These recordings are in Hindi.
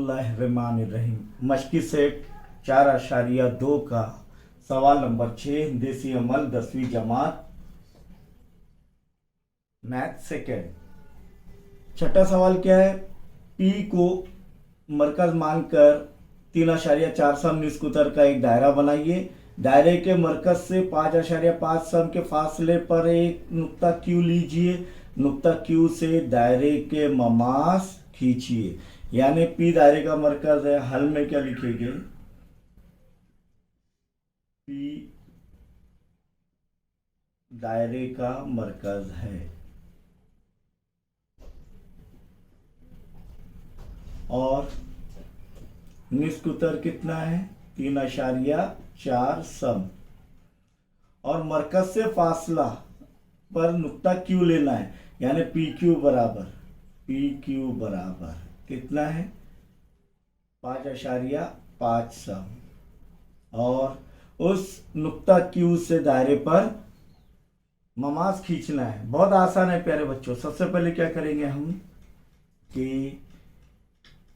बिस्मिल्लाहिर्रहमानिर्रहीम। मशकी सेट 4.2 का सवाल नंबर 6, हिंदी अमल 10वीं जमात, मैथ सेकेंड। छठा सवाल क्या है? पी को मरकज मानकर 3.4 सम निस्कुतर का एक दायरा बनाइए। दायरे के मरकज से 5.5 सम के फासले पर एक नुक्ता क्यू लीजिए। नुक्ता क्यू से दायरे के ममास खींचिए। यानी पी दायरे का मरकज है। हल में क्या लिखेंगे? पी दायरे का मरकज है और निस्कुतर कितना है? 3.4 सम। और मरकज से फासला पर नुक्ता क्यू लेना है। यानी पी क्यू बराबर कितना है? 5.5 सम। और उस नुक्ता क्यू से दायरे पर ममास खींचना है। बहुत आसान है प्यारे बच्चों। सबसे पहले क्या करेंगे हम कि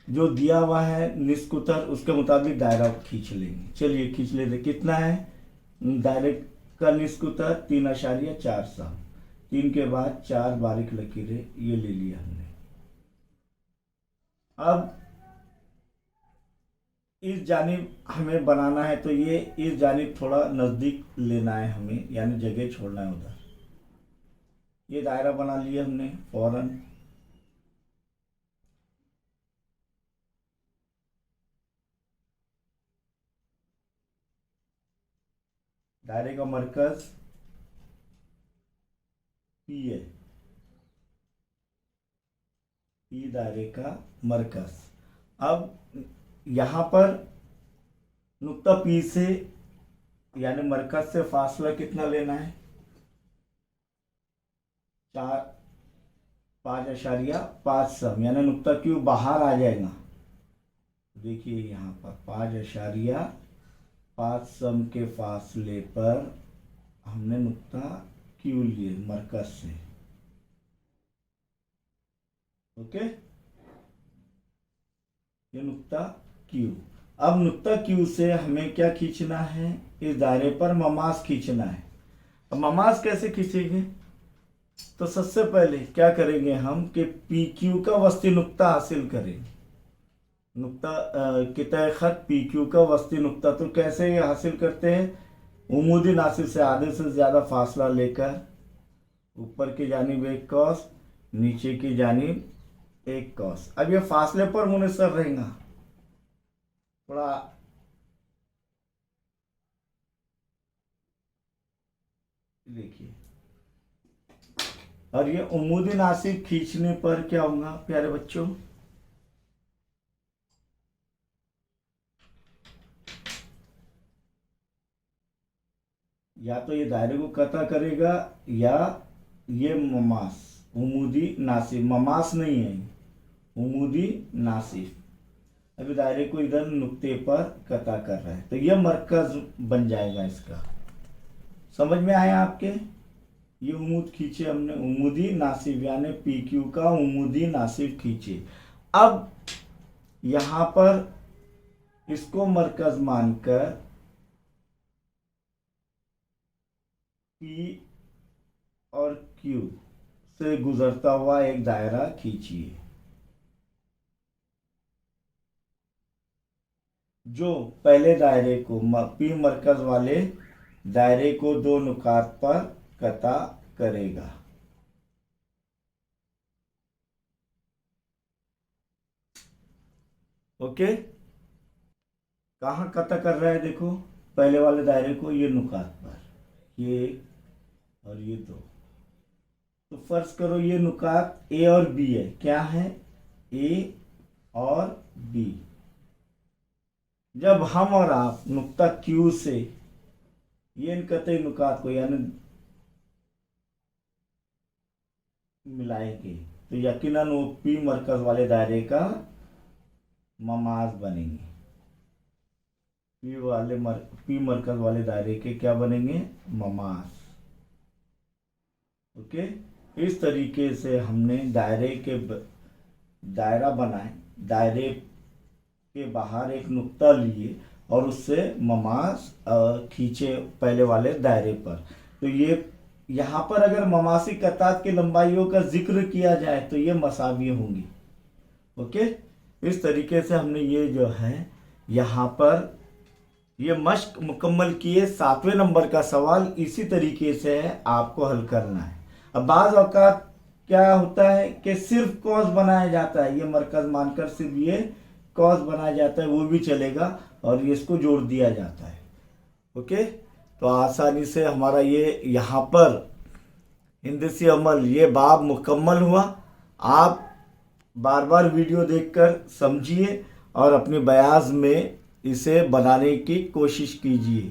जो दिया हुआ है निस्कुतर उसके मुताबिक दायरा खींच लेंगे। चलिए खींच लेते। कितना है दायरे का निस्कुतर? 3.4 सम। 3 के बाद 4 बारीक लकीरें ये ले लिया हमने। अब इस जानिब हमें बनाना है तो ये इस जानिब थोड़ा नज़दीक लेना है हमें, यानी जगह छोड़ना है उधर। ये दायरा बना लिया हमने फौरन। दायरे का मरकज पी है। पी दायरे का मरकज। अब यहाँ पर नुक्ता पी से यानी मरकज से फासला कितना लेना है? 5.5 सम। यानी नुक्ता क्यू बाहर आ जाएगा। देखिए यहाँ पर 5.5 सम के फासले पर हमने नुक्ता क्यू लिए मरकज से। ओके, ये नुक्ता क्यू। अब नुक्ता क्यू से हमें क्या खींचना है? इस दायरे पर ममास खींचना है। अब ममास कैसे खींचेंगे? तो सबसे पहले क्या करेंगे हम कि पी क्यू का वस्ती नुक्ता हासिल करेंगे। नुक्ता कितने खत पी क्यू का वस्ती नुक्ता। तो कैसे ये हासिल करते हैं? उमूदी नासिब से आधे से ज़्यादा फासला लेकर ऊपर की जानिब एक कॉस, नीचे की जानिब एक कॉस। अब ये फासले पर मुनसर रहेगा। थोड़ा देखिए। और ये उमूदी नासिब खींचने पर क्या होगा प्यारे बच्चों? या तो ये दायरे को कता करेगा या ये ममास उमूदी नासिब। ममास नहीं है, उमूदी नासिब। अभी दायरे को इधर नुक्ते पर कता कर रहा है तो ये मरकज बन जाएगा इसका। समझ में आया आपके? ये उमूद खींचे हमने, उमूदी नासिब यानी पी क्यू का उमूदी नासिब खींचे। अब यहां पर इसको मरकज मानकर पी और क्यू से गुजरता हुआ एक दायरा खींचिए। जो पहले दायरे को पी मरकज वाले दायरे को दो नुकात पर कता करेगा। ओके, कहाँ कता कर रहा है? देखो पहले वाले दायरे को ये नुकात पर, ये और ये दो। तो फर्ज करो ये नुकात ए और बी है। क्या है? ए और बी। जब हम और आप नुक्ता क्यू से ये इन कतई नुकात को यानी मिलाएंगे तो यकीनन वो पी मरकज वाले दायरे का ममाज बनेंगे। पी मरकज वाले दायरे के क्या बनेंगे? ममाज। ओके, इस तरीके से हमने दायरे के दायरा बनाए। दायरे के बाहर एक नुक्ता लिए और उससे ममास खींचे पहले वाले दायरे पर। तो ये यहाँ पर अगर ममासी कतात की लंबाइयों का जिक्र किया जाए तो ये मसावी होंगी। ओके, इस तरीके से हमने ये जो है यहाँ पर ये मश्क मुकम्मल किए। 7वें नंबर का सवाल इसी तरीके से है, आपको हल करना है। अब बाज़ औक़ात क्या होता है कि सिर्फ कॉस बनाया जाता है, ये मरकज़ मानकर सिर्फ ये कॉस बनाया जाता है, वो भी चलेगा, और ये इसको जोड़ दिया जाता है। ओके, तो आसानी से हमारा ये यहाँ पर हिंदसी अमल ये बाब मुकम्मल हुआ। आप बार बार वीडियो देखकर समझिए और अपने बयाज में इसे बनाने की कोशिश कीजिए।